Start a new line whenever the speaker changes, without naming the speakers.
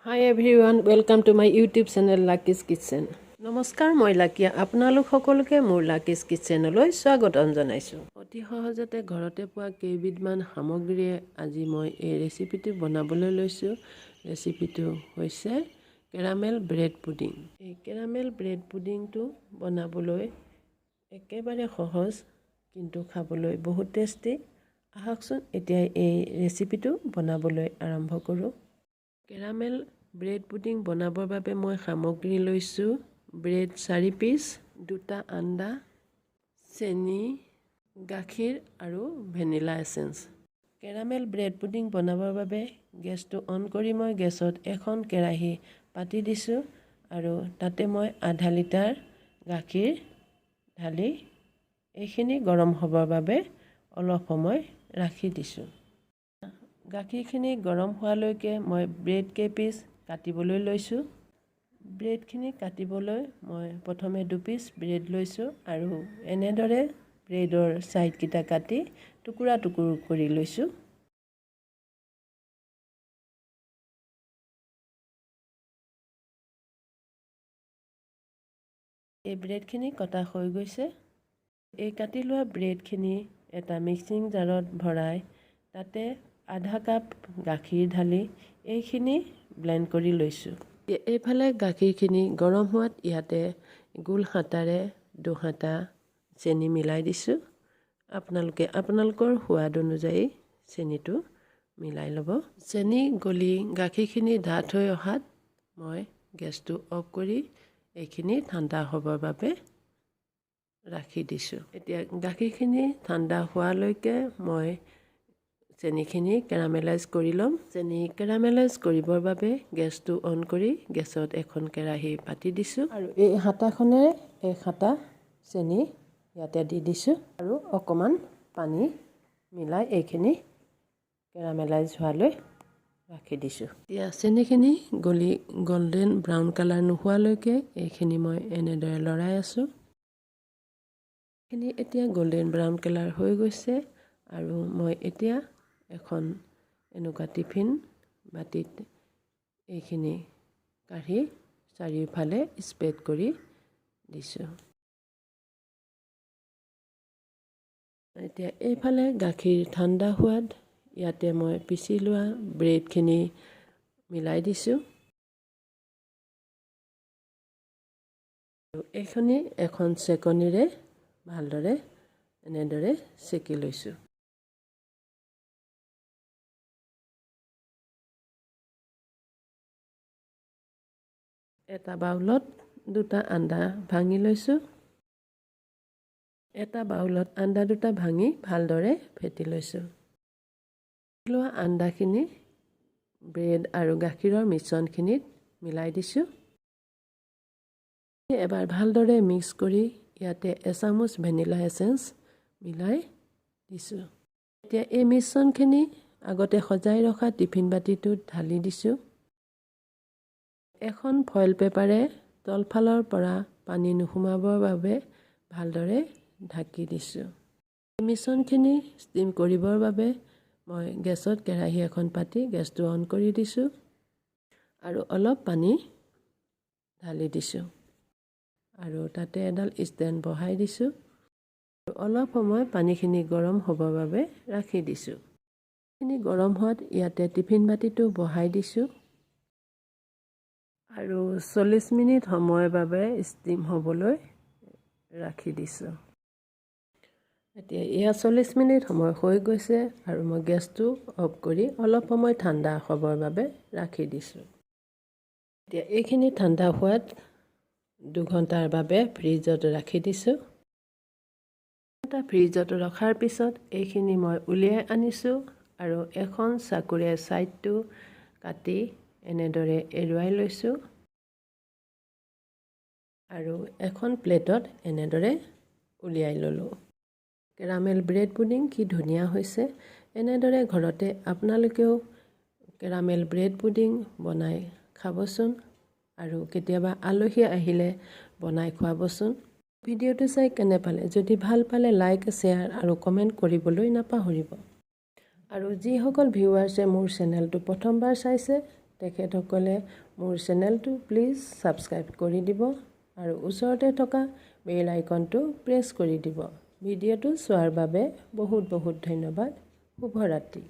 Hi everyone, welcome to my YouTube channel Lucky's Kitchen. নমস্কাৰ মই লাকিয়া আপোনালোক সকলোকে মোৰ Lucky's Kitchenলৈ স্বাগতম জনাইছো। অতি সহজতে ঘৰতে পোৱা কেইবিধমান সামগ্ৰীয়ে আজি মই এই ৰেচিপিটো বনাবলৈ লৈছো। ৰেচিপিটো হৈছে কেৰামেল ব্ৰেড পুডিং। এই কেৰামেল ব্ৰেড পুডিংটো বনাবলৈ একেবাৰে সহজ কিন্তু খাবলৈ বহুত টেষ্টি। আহকচোন এতিয়া এই ৰেচিপিটো বনাবলৈ আৰম্ভ কৰো। কেৰামেল ব্ৰেড পুডিং বনাবৰ বাবে মই সামগ্ৰী লৈছোঁ ব্ৰেড 4 পিচ, 2টা আন্দা, চেনি, গাখীৰ আৰু vanilla essence. Caramel bread pudding বনাবৰ বাবে গেছটো অন কৰি মই গেছত এখন কেৰাহী পাতি দিছোঁ আৰু তাতে মই আধা লিটাৰ গাখীৰ ঢালি এইখিনি গৰম হ'বৰ বাবে অলপ সময় ৰাখি দিছোঁ। গাখীৰখিনি গৰম হোৱালৈকে মই ব্ৰেড কেইপিচ কাটিবলৈ লৈছোঁ। ব্ৰেডখিনি কাটিবলৈ মই প্ৰথমে 2 পিচ ব্ৰেড লৈছোঁ আৰু এনেদৰে ব্ৰেডৰ সাইডকেইটা কাটি টুকুৰা টুকুৰ কৰি লৈছোঁ। এই ব্ৰেডখিনি কটা হৈ গৈছে। এই কাটি লোৱা ব্ৰেডখিনি এটা মিক্সিং জাৰত ভৰাই তাতে আধা কাপ গাখীৰ ঢালি এইখিনি ব্লেন্ড কৰি লৈছোঁ। এইফালে গাখীৰখিনি গৰম হোৱাত ইয়াতে গোল হাতাৰে 2 হাতা চেনি মিলাই দিছোঁ। আপোনালোকে আপোনালোকৰ সোৱাদ অনুযায়ী চেনিটো মিলাই ল'ব। চেনি গলি গাখীৰখিনি ডাঠ হৈ অহাত মই গেছটো অফ কৰি এইখিনি ঠাণ্ডা হ'বৰ বাবে ৰাখি দিছোঁ। এতিয়া গাখীৰখিনি ঠাণ্ডা হোৱালৈকে মই চেনিখিনি কেৰামেলাইজ কৰি ল'ম। চেনি কেৰামেলাইজ কৰিবৰ বাবে গেছটো অন কৰি গেছত এখন কেৰাহী পাতি দিছোঁ আৰু এই হাতাখনেৰে 1 হাতা চেনি ইয়াতে দি দিছোঁ আৰু অকমান পানী মিলাই এইখিনি কেৰামেলাইজ হোৱালৈ ৰাখি দিছোঁ। এতিয়া চেনিখিনি গলি গোল্ডেন ব্ৰাউন কালাৰ নোহোৱালৈকে এইখিনি মই এনেদৰে লৰাই আছোঁ। এইখিনি এতিয়া গোল্ডেন ব্ৰাউন কালাৰ হৈ গৈছে আৰু মই এতিয়া এখন এনেকুৱা টিফিন বাটিত এইখিনি কাঢ়ি চাৰিওফালে স্প্ৰেড কৰি দিছোঁ। এতিয়া এইফালে গাখীৰ ঠাণ্ডা হোৱাত ইয়াতে মই পিচি লোৱা ব্ৰেডখিনি মিলাই দিছোঁ আৰু এইখিনি এখন চেকনিৰে ভালদৰে এনেদৰে চেকি লৈছোঁ। এটা বাউলত 2টা আন্দা ভাঙি লৈছোঁ। এটা বাউলত আন্দা 2টা ভাঙি ভালদৰে ফেটি লৈছোঁ। লোৱা আন্দাখিনি ব্ৰেড আৰু গাখীৰৰ মিশ্ৰণখিনিত মিলাই দিছোঁ। এবাৰ ভালদৰে মিক্স কৰি ইয়াতে এচামুচ ভেনিলা এসেন্স মিলাই দিছোঁ। এতিয়া এই মিশ্ৰণখিনি আগতে সজাই ৰখা টিফিন বাটিটোত ঢালি দিছোঁ। এখন ফইল পেপাৰে তলফালৰ পৰা পানী নোসোমাবৰ বাবে ভালদৰে ঢাকি দিছোঁ। মিশ্ৰণখিনি ষ্টিম কৰিবৰ বাবে মই গেছত কেৰাহী এখন পাতি গেছটো অন কৰি দিছোঁ আৰু অলপ পানী ঢালি দিছোঁ আৰু তাতে এডাল ষ্টেণ্ড বহাই দিছোঁ আৰু অলপ সময় পানীখিনি গৰম হ'বৰ বাবে ৰাখি দিছোঁ। পানীখিনি গৰম হোৱাত ইয়াতে টিফিন বাটিটো বহাই দিছোঁ আৰু 40 মিনিট সময়ৰ বাবে ষ্টিম হ'বলৈ ৰাখি দিছোঁ। এতিয়া 40 মিনিট সময় হৈ গৈছে আৰু মই গেছটো অফ কৰি অলপ সময় ঠাণ্ডা হ'বৰ বাবে ৰাখি দিছোঁ। এতিয়া এইখিনি ঠাণ্ডা হোৱাত 2 ঘণ্টাৰ বাবে ফ্ৰিজত ৰাখি দিছোঁ। ফ্ৰিজত ৰখাৰ পিছত এইখিনি মই উলিয়াই আনিছোঁ আৰু এখন চাকুৰে ছাইডটো কাটি এনেদৰে এৰুৱাই লৈছোঁ আৰু এখন প্লেটত এনেদৰে উলিয়াই ল'লোঁ। কেৰামেল ব্ৰেড পুডিং কি ধুনীয়া হৈছে। এনেদৰে ঘৰতে আপোনালোকেও কেৰামেল ব্ৰেড পুডিং বনাই খাবচোন আৰু কেতিয়াবা আলহী আহিলে বনাই খুৱাবচোন। ভিডিঅ'টো চাই কেনে পালে? যদি ভাল পালে লাইক, শ্বেয়াৰ আৰু কমেণ্ট কৰিবলৈ নাপাহৰিব। আৰু যিসকল ভিউৱাৰ্ছে মোৰ চেনেলটো প্ৰথমবাৰ চাইছে তেখেতসকলে মোৰ চেনেলটো প্লিজ ছাবস্ক্ৰাইব কৰি দিব আৰু ওচৰতে থকা বেল আইকনটো প্ৰেছ কৰি দিব। ভিডিঅ'টো চোৱাৰ বাবে বহুত বহুত ধন্যবাদ। শুভৰাত্ৰি।